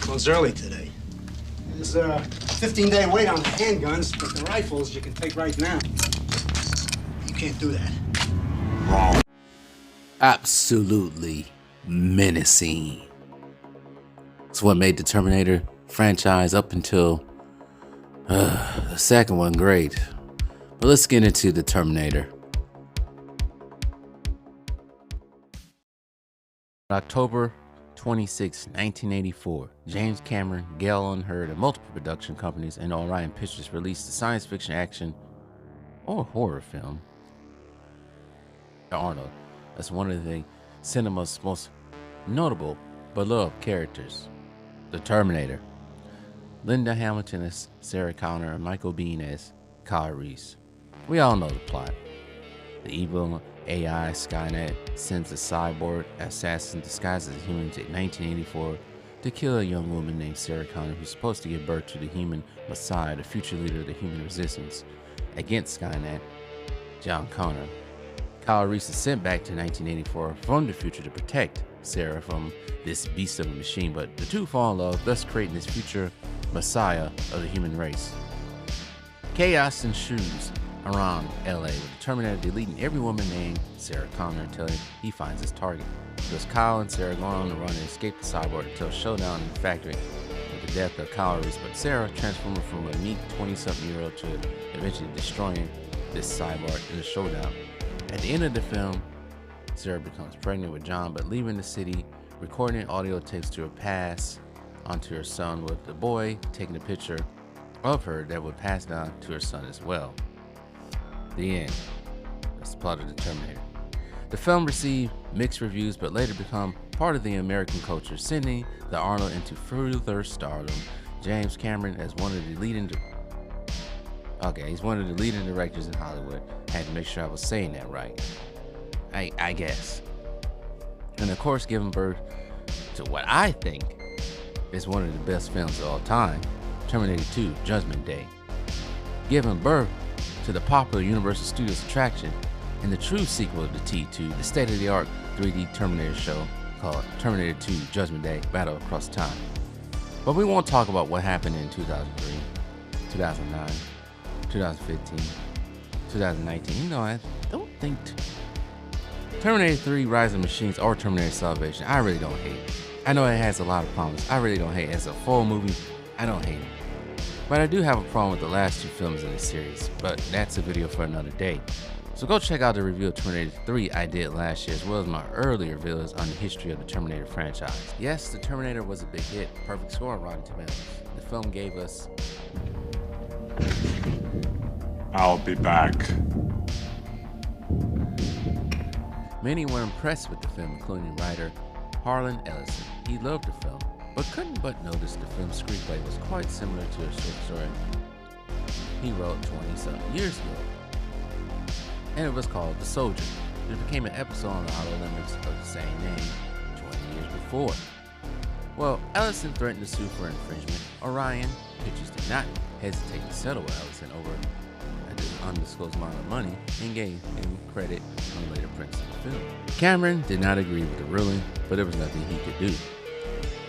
closed early today. There's a 15-day wait on the handguns, but the rifles you can take right now. You can't do that. Wrong. Absolutely menacing. It's what made the Terminator franchise up until the second one great. But let's get into the Terminator. October 26, 1984, James Cameron, Gale Unheard, and multiple production companies and Orion Pictures released the science fiction action or horror film Arnold as one of the cinema's most notable beloved characters, the Terminator. Linda Hamilton as Sarah Connor and Michael Biehn as Kyle Reese. We all know the plot. The evil AI Skynet sends a cyborg assassin disguised as a human to 1984 to kill a young woman named Sarah Connor who's supposed to give birth to the human Messiah, the future leader of the human resistance against Skynet, John Connor. Kyle Reese is sent back to 1984 from the future to protect Sarah from this beast of a machine, but the two fall in love, thus creating this future Messiah of the human race. Chaos ensues around LA, with the Terminator deleting every woman named Sarah Connor until he finds his target. Thus Kyle and Sarah go on the run and escape the cyborg until a showdown in the factory with the death of Kyle Reese, but Sarah transforms from a meek 20-something-year-old to eventually destroying this cyborg in the showdown. At the end of the film, Sarah becomes pregnant with John, but leaving the city, recording audio tapes to her pass onto her son, with the boy taking a picture of her that would pass down to her son as well. The end. That's the plot of the Terminator. The film received mixed reviews, but later become part of the American culture, sending the Arnold into further stardom. James Cameron, as one of the leading directors in Hollywood. Had to make sure I was saying that right. I guess. And of course, giving birth to what I think is one of the best films of all time, Terminator 2: Judgment Day. Giving birth to the popular Universal Studios attraction and the true sequel to T2, the state-of-the-art 3D Terminator show called Terminator 2: Judgment Day: Battle Across Time. But we won't talk about what happened in 2003, 2009, 2015, 2019. You know, I don't think Terminator 3: Rise of Machines or Terminator Salvation, I really don't hate it. I know it has a lot of problems. I really don't hate it. As a full movie, I don't hate it. But I do have a problem with the last two films in the series, but that's a video for another day. So go check out the review of Terminator 3 I did last year, as well as my earlier videos on the history of the Terminator franchise. Yes, the Terminator was a big hit, perfect score on Rotten Tomatoes. The film gave us... I'll be back. Many were impressed with the film, including writer Harlan Ellison. He loved the film, but couldn't but notice the film's screenplay was quite similar to a short story he wrote 20-something years ago, and it was called The Soldier. It became an episode on the Outer Limits of the same name 20 years before. Well, Ellison threatened to sue for infringement. Orion Pictures did not hesitate to settle with Ellison over an undisclosed amount of money and gave him credit on later prints of the film. Cameron did not agree with the ruling, but there was nothing he could do.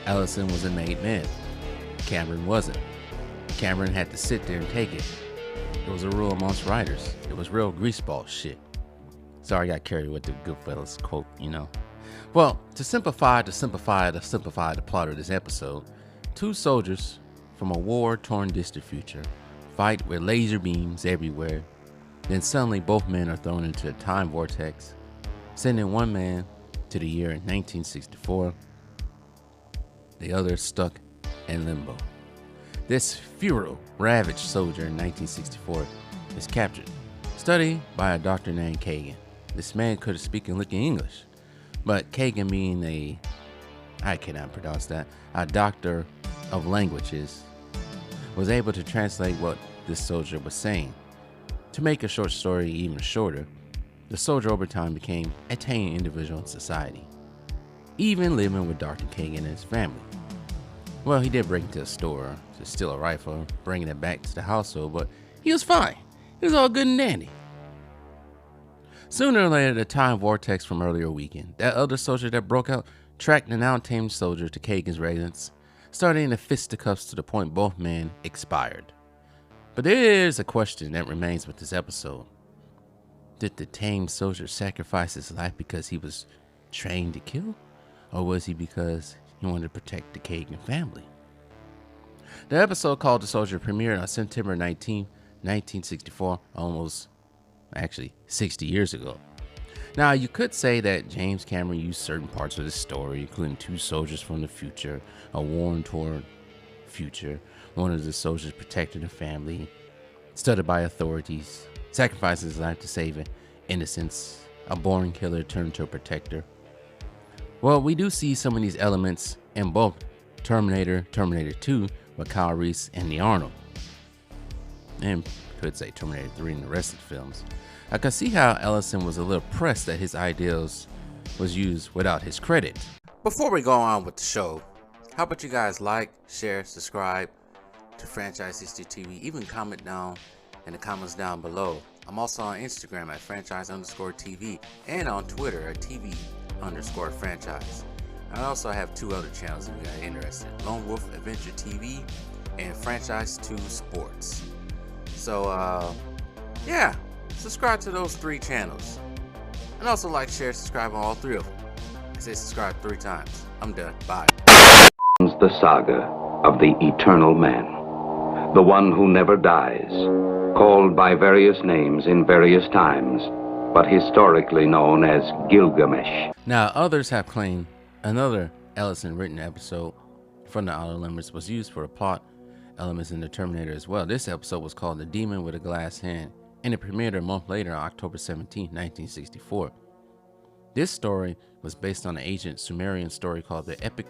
Ellison was a made man. Cameron wasn't. Cameron had to sit there and take it. It was a rule amongst writers. It was real greaseball shit. Sorry, I got carried with the Goodfellas quote, you know. Well, to simplify the plot of this episode, two soldiers from a war-torn distant future fight with laser beams everywhere. Then suddenly both men are thrown into a time vortex, sending one man to the year 1964, the other stuck in limbo. This feral, ravaged soldier in 1964 is captured, studied by a doctor named Kagan. This man could speak and look in English, but Kagan, being I cannot pronounce that, a doctor of languages, was able to translate what this soldier was saying. To make a short story even shorter, the soldier over time became a tame individual in society, even living with Dr. Kagan and his family. Well, he did break into a store to steal a rifle, bringing it back to the household, but he was fine. He was all good and dandy. Sooner or later, the time vortex from earlier weekend, that other soldier that broke out, tracked the now tamed soldier to Kagan's residence, starting the fisticuffs to the point both men expired. But there's a question that remains with this episode. Did the tame soldier sacrifice his life because he was trained to kill? Or was he because he wanted to protect the Kagan family? The episode called The Soldier premiered on September 19, 1964, almost, actually, 60 years ago. Now, you could say that James Cameron used certain parts of the story, including two soldiers from the future, a war-torn future, one of the soldiers protecting the family, studied by authorities, sacrifices his life to save innocence, a boring killer turned into a protector. Well, we do see some of these elements in both Terminator, Terminator 2, with Kyle Reese and the Arnold. And could say Terminator 3 and the rest of the films. I could see how Ellison was a little pressed that his ideals was used without his credit. Before we go on with the show, how about you guys like, share, subscribe to Franchise History TV, even comment down in the comments down below. I'm also on Instagram at franchise_TV and on Twitter at TV_franchise. I also have two other channels if you are interested: Lone Wolf Adventure TV and Franchise 2 Sports. So yeah, subscribe to those three channels. And also like, share, subscribe on all three of them. I say subscribe 3 times. I'm done. Bye. The saga of the Eternal Man, the one who never dies, called by various names in various times, but historically known as Gilgamesh. Now, others have claimed another Ellison written episode from the Outer Limits was used for the plot elements in the Terminator as well. This episode was called The Demon with a Glass Hand, and it premiered a month later on October 17, 1964. This story was based on an ancient Sumerian story called the Epic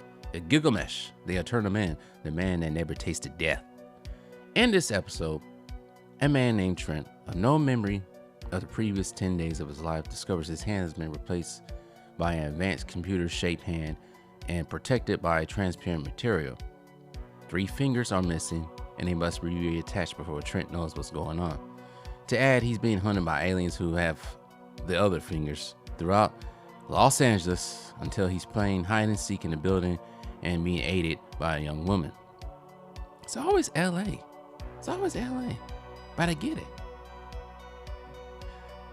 Gilgamesh, the Eternal Man, the man that never tasted death. In this episode, a man named Trent, of no memory of the previous 10 days of his life, discovers his hand has been replaced by an advanced computer-shaped hand and protected by a transparent material. 3 fingers are missing, and they must be reattached before Trent knows what's going on. To add, he's being hunted by aliens who have the other fingers throughout Los Angeles until he's playing hide and seek in the building and being aided by a young woman. It's always LA. It's always LA. But I get it.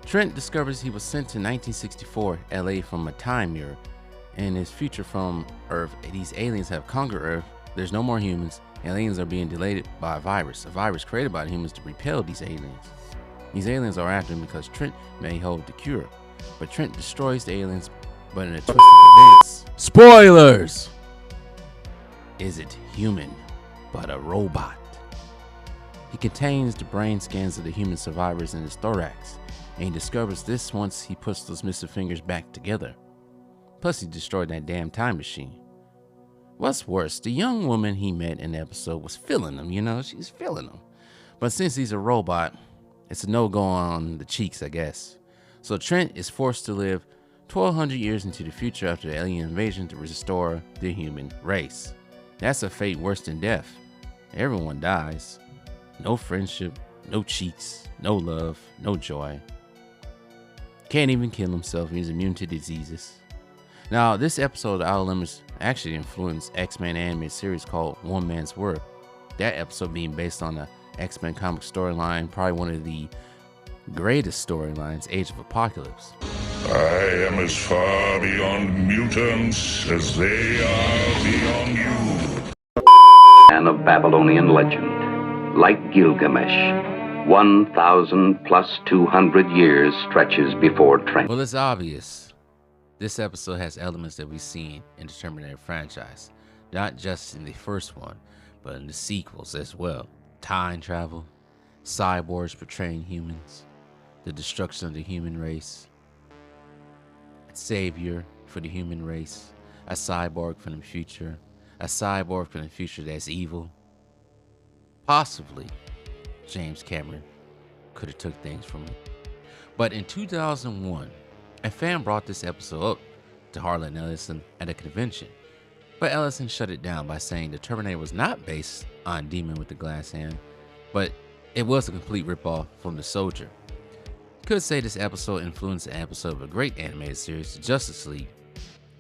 Trent discovers he was sent to 1964 LA from a time mirror. In his future from Earth, these aliens have conquered Earth. There's no more humans. Aliens are being delayed by a virus created by the humans to repel these aliens. These aliens are after him because Trent may hold the cure. But Trent destroys the aliens, but in a twist of events. Spoilers! Isn't human, but a robot. He contains the brain scans of the human survivors in his thorax, and he discovers this once he puts those missing fingers back together. Plus, he destroyed that damn time machine. What's worse, the young woman he met in the episode was feeling him, she's feeling him. But since he's a robot, it's a no-go on the cheeks, I guess. So Trent is forced to live 1,200 years into the future after the alien invasion to restore the human race. That's a fate worse than death. Everyone dies. No friendship, no cheeks, no love, no joy. Can't even kill himself. He's immune to diseases. Now, this episode of Outer Limits actually influenced X-Men animated series called One Man's Worth. That episode being based on the X-Men comic storyline, probably one of the greatest storylines, Age of Apocalypse. I am as far beyond mutants as they are beyond you. Man of Babylonian legend, like Gilgamesh, 1,000 plus 200 years stretches before Trent. Well, it's obvious. This episode has elements that we've seen in the Terminator franchise, not just in the first one, but in the sequels as well. Time travel, cyborgs portraying humans, the destruction of the human race, savior for the human race, a cyborg from the future, that's evil. Possibly, James Cameron could have took things from it. But in 2001, a fan brought this episode up to Harlan Ellison at a convention, but Ellison shut it down by saying the Terminator was not based on Demon with the Glass Hand, but it was a complete ripoff from The Soldier. Could say this episode influenced an episode of a great animated series, Justice League,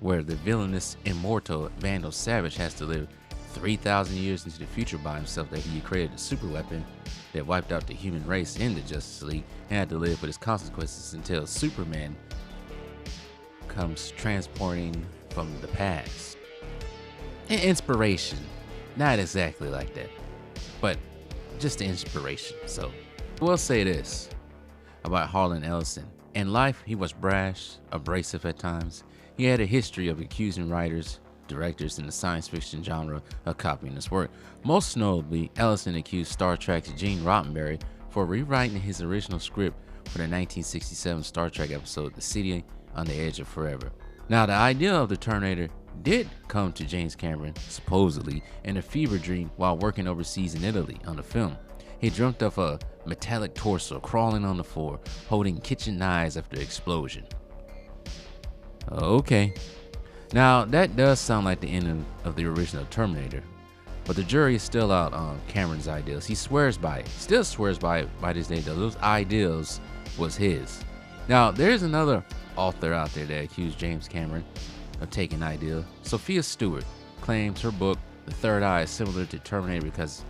where the villainous immortal Vandal Savage has to live 3,000 years into the future by himself that he created a super weapon that wiped out the human race in the Justice League and had to live with its consequences until Superman comes transporting from the past. An inspiration. Not exactly like that, but just an inspiration. So, I will say this about Harlan Ellison. In life, he was brash, abrasive at times. He had a history of accusing writers, directors in the science fiction genre of copying his work. Most notably, Ellison accused Star Trek's Gene Roddenberry for rewriting his original script for the 1967 Star Trek episode The City on the Edge of Forever. Now, the idea of the Terminator did come to James Cameron, supposedly, in a fever dream while working overseas in Italy on the film. He dreamt of a metallic torso crawling on the floor, holding kitchen knives after the explosion. Okay. Now, that does sound like the end of the original Terminator, but the jury is still out on Cameron's ideals. He swears by it, still swears by it by this day, though. Those ideals was his. Now, there's another author out there that accused James Cameron of taking ideal. Sophia Stewart claims her book, The Third Eye, is similar to Terminator because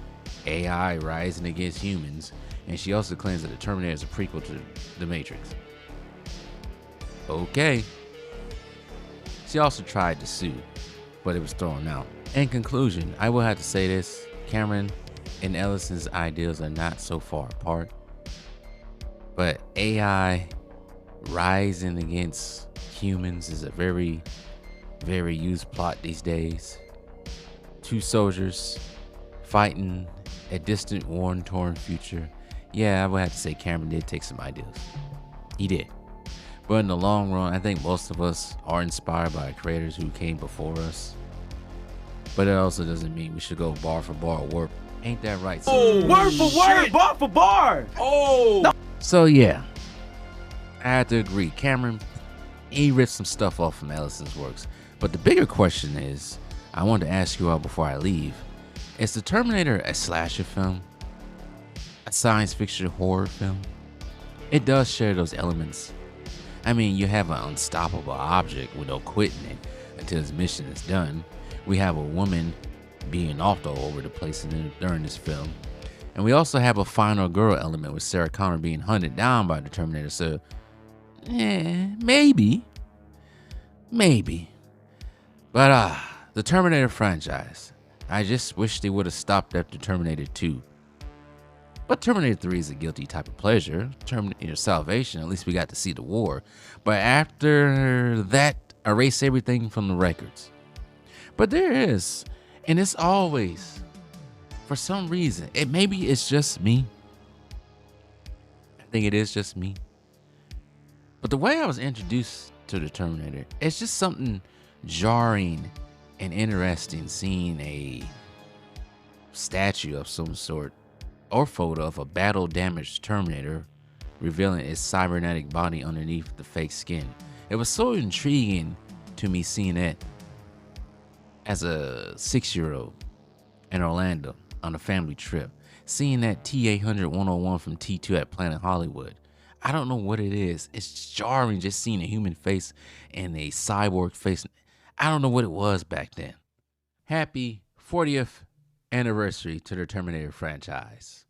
AI rising against humans, and she also claims that the Terminator is a prequel to The Matrix. Okay. She also tried to sue, but it was thrown out. In conclusion, I will have to say this: Cameron and Ellison's ideals are not so far apart, but AI rising against humans is a very, very used plot these days. Two soldiers fighting a distant, war-torn future. Yeah, I would have to say Cameron did take some ideas. He did. But in the long run, I think most of us are inspired by creators who came before us. But it also doesn't mean we should go bar for bar or ain't that right? Oh, word for word, bar for bar. Oh. No. So yeah, I have to agree. Cameron, he ripped some stuff off from Ellison's works. But the bigger question is, I want to ask you all before I leave, is the Terminator a slasher film? A science fiction horror film? It does share those elements. I mean, you have an unstoppable object with no quitting it until his mission is done. We have a woman being off all over the place during this film. And we also have a final girl element with Sarah Connor being hunted down by the Terminator. So, maybe. But the Terminator franchise, I just wish they would have stopped after Terminator 2. But Terminator 3 is a guilty type of pleasure. Terminator Salvation, at least we got to see the war. But after that, erase everything from the records. But there is, and it's always, for some reason, maybe it's just me. I think it is just me. But the way I was introduced to the Terminator, it's just something jarring and interesting seeing a statue of some sort or photo of a battle-damaged Terminator revealing its cybernetic body underneath the fake skin. It was so intriguing to me seeing it as a 6-year-old in Orlando on a family trip, seeing that T-800 101 from T2 at Planet Hollywood. I don't know what it is. It's jarring just seeing a human face and a cyborg face. I don't know what it was back then. Happy 40th anniversary to the Terminator franchise.